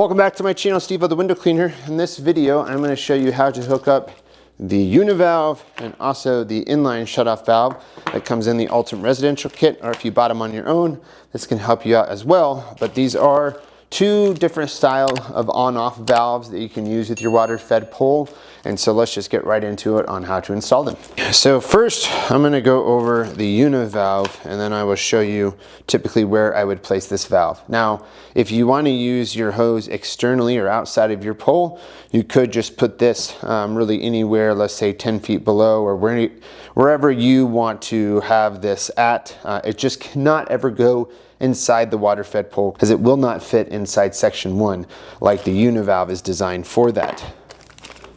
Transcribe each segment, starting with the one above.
Welcome back to my channel, steveO the window cleaner. In this video, I'm going to show you how to hook up the Uni-valve and also the inline shutoff valve that comes in the Ultimate Residential Kit, or if you bought them on your own, this can help you out as well. But these are two different style of on-off valves that you can use with your water-fed pole. And so let's just get right into it on how to install them. So first, I'm going to go over the Uni-valve, and then I will show you typically where I would place this valve. Now, if you want to use your hose externally or outside of your pole, you could just put this really anywhere, let's say 10 feet below or wherever you want to have this at. It just cannot ever go inside the water-fed pole because it will not fit inside section 1 like the Uni-valve is designed for that.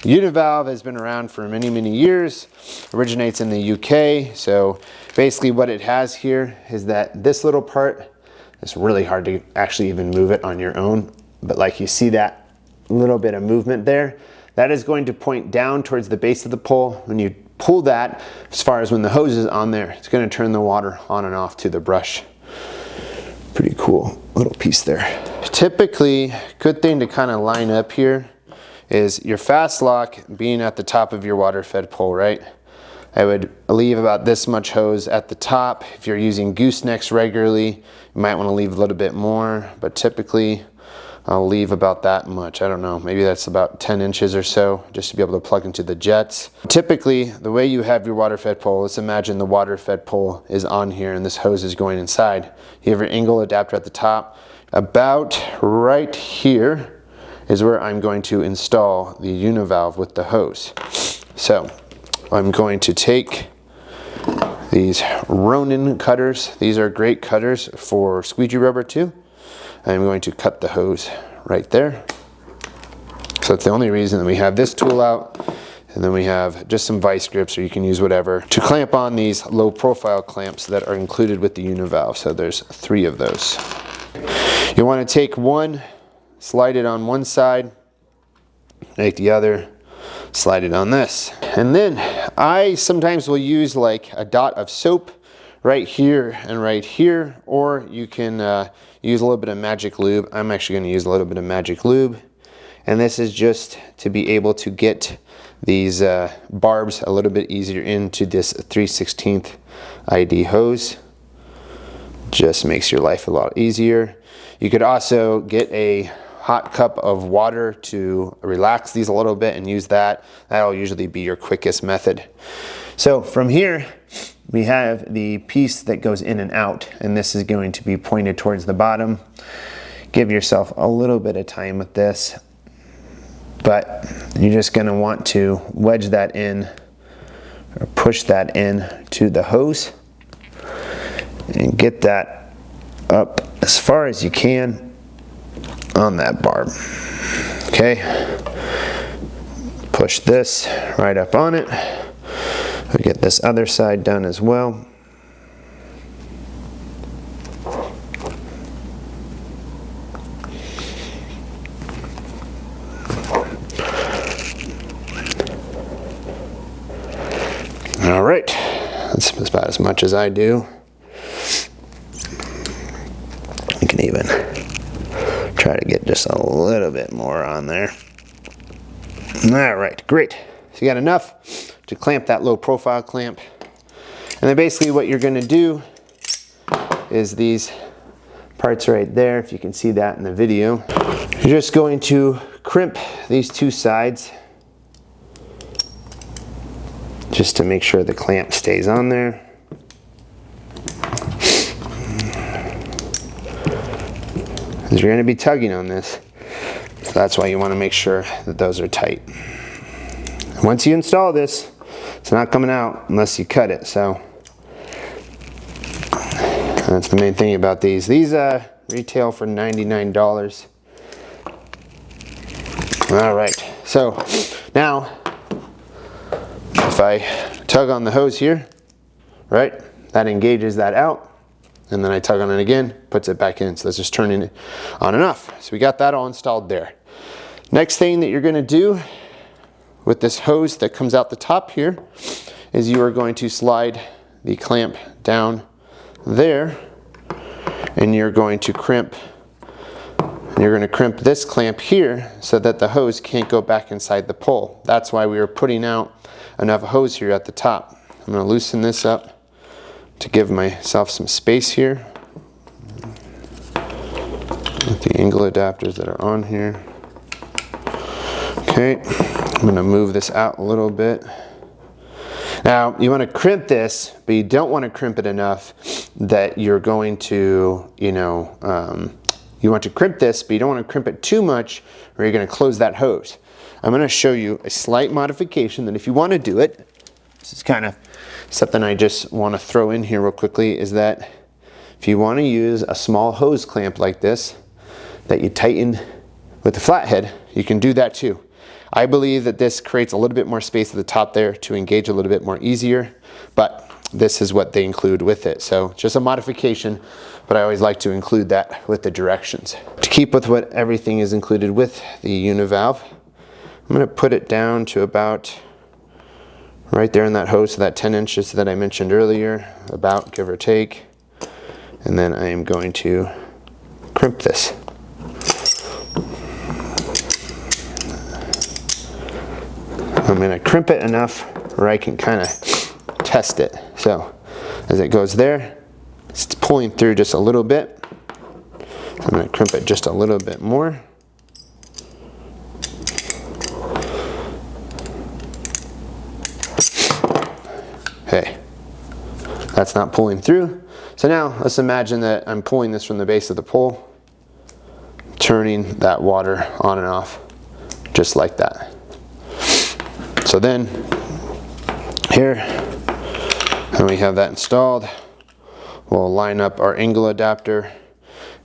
The Uni-valve has been around for many, many years, originates in the UK. So basically what it has here is that this little part, it's really hard to actually even move it on your own. But like you see that little bit of movement there, that is going to point down towards the base of the pole. When you pull that, as far as when the hose is on there, it's going to turn the water on and off to the brush. Pretty cool little piece there. Typically, good thing to kind of line up here is your fast lock being at the top of your water fed pole, right? I would leave about this much hose at the top. If you're using goosenecks regularly, you might want to leave a little bit more, but typically I'll leave about that much. I don't know, maybe that's about 10 inches or so, just to be able to plug into the jets. Typically, the way you have your water fed pole, let's imagine the water fed pole is on here and this hose is going inside. You have your angle adapter at the top. About right here is where I'm going to install the Uni-valve with the hose. So I'm going to take these Ronin cutters. These are great cutters for squeegee rubber too. I'm going to cut the hose right there. So that's the only reason that we have this tool out. And then we have just some vice grips, or you can use whatever, to clamp on these low profile clamps that are included with the Uni-valve. So there's 3 of those. You want to take one, slide it on one side, take the other, slide it on this. And then I sometimes will use like a dot of soap right here and right here, or you can use a little bit of magic lube. I'm actually going to use a little bit of magic lube. And this is just to be able to get these barbs a little bit easier into this 3/16 ID hose. Just makes your life a lot easier. You could also get a hot cup of water to relax these a little bit and use that. That'll usually be your quickest method. So from here, we have the piece that goes in and out, and this is going to be pointed towards the bottom. Give yourself a little bit of time with this, but you're just going to want to wedge that in or push that in to the hose and get that up as far as you can on that barb. Okay, push this right up on it. We'll get this other side done as well. All right, that's about as much as I do. You can even try to get just a little bit more on there. All right, great. So you got enough to clamp that low profile clamp. And then basically what you're going to do is these parts right there, if you can see that in the video. You're just going to crimp these 2 sides just to make sure the clamp stays on there. Because you're going to be tugging on this. So that's why you want to make sure that those are tight. Once you install this, it's not coming out unless you cut it. So that's the main thing about these. These retail for $99. All right, so now if I tug on the hose here, right, that engages that out. And then I tug on it again, puts it back in. So that's just turning it on and off. So we got that all installed there. Next thing that you're going to do with this hose that comes out the top here is you are going to slide the clamp down there, and you're going to crimp And you're going to crimp this clamp here so that the hose can't go back inside the pole. That's why we were putting out enough hose here at the top. I'm going to loosen this up to give myself some space here with the angle adapters that are on here. Okay, I'm going to move this out a little bit. Now, you want to crimp this, but you don't want to crimp it enough that you're going to, you want to crimp this, but you don't want to crimp it too much or you're going to close that hose. I'm going to show you a slight modification that if you want to do it, this is kind of something I just want to throw in here real quickly, is that if you want to use a small hose clamp like this that you tighten with the flathead, you can do that too. I believe that this creates a little bit more space at the top there to engage a little bit more easier, but this is what they include with it. So just a modification, but I always like to include that with the directions. To keep with what everything is included with the Uni-valve, I'm going to put it down to about right there in that hose, so that 10 inches that I mentioned earlier, about, give or take. And then I am going to crimp this. I'm going to crimp it enough where I can kind of test it. So as it goes there, it's pulling through just a little bit. I'm going to crimp it just a little bit more. Okay, that's not pulling through. So now let's imagine that I'm pulling this from the base of the pole, turning that water on and off just like that. So then here, and we have that installed, we'll line up our angle adapter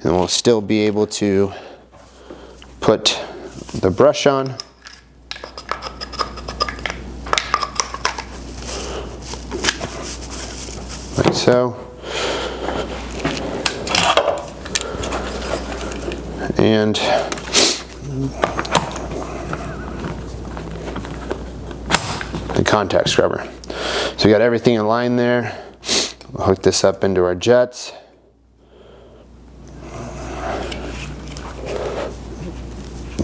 and we'll still be able to put the brush on. Like so. And the contact scrubber. So we got everything in line there. We'll hook this up into our jets.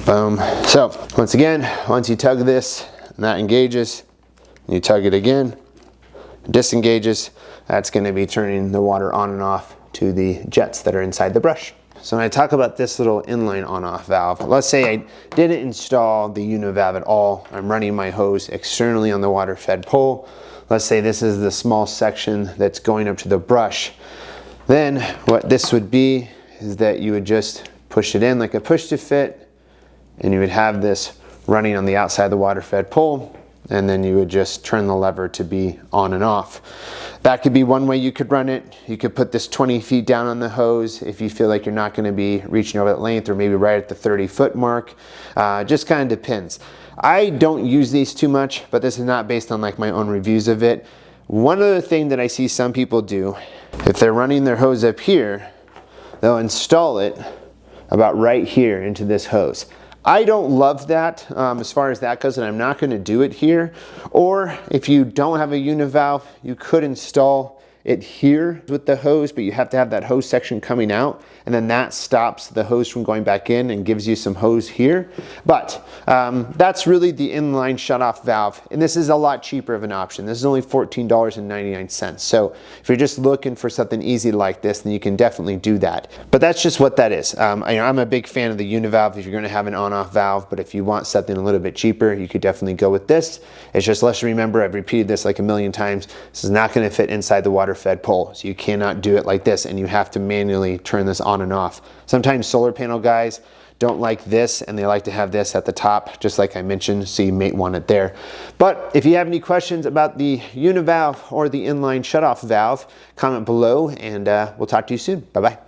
Boom. So once again, once you tug this and that engages, you tug it again, it disengages, that's going to be turning the water on and off to the jets that are inside the brush. So when I talk about this little inline on-off valve, let's say I didn't install the Uni-valve at all. I'm running my hose externally on the water-fed pole. Let's say this is the small section that's going up to the brush. Then what this would be is that you would just push it in like a push to fit, and you would have this running on the outside of the water-fed pole, and then you would just turn the lever to be on and off. That could be one way you could run it. You could put this 20 feet down on the hose if you feel like you're not going to be reaching over that length, or maybe right at the 30-foot mark. Just kind of depends. I don't use these too much, but this is not based on like my own reviews of it. One other thing that I see some people do, if they're running their hose up here, they'll install it about right here into this hose. I don't love that as far as that goes, and I'm not going to do it here. Or if you don't have a Uni-valve, you could install it here with the hose, but you have to have that hose section coming out, and then that stops the hose from going back in and gives you some hose here. But that's really the inline shutoff valve, and this is a lot cheaper of an option. This is only $14.99. So if you're just looking for something easy like this, then you can definitely do that. But that's just what that is. I'm a big fan of the Uni-valve if you're going to have an on-off valve, but if you want something a little bit cheaper, you could definitely go with this. It's just, let's remember, I've repeated this like a million times, this is not going to fit inside the water-fed pole, so you cannot do it like this, and you have to manually turn this on and off. Sometimes solar panel guys don't like this, and they like to have this at the top, just like I mentioned, so you may want it there. But if you have any questions about the Uni-valve or the inline shutoff valve, comment below, and we'll talk to you soon. Bye-bye.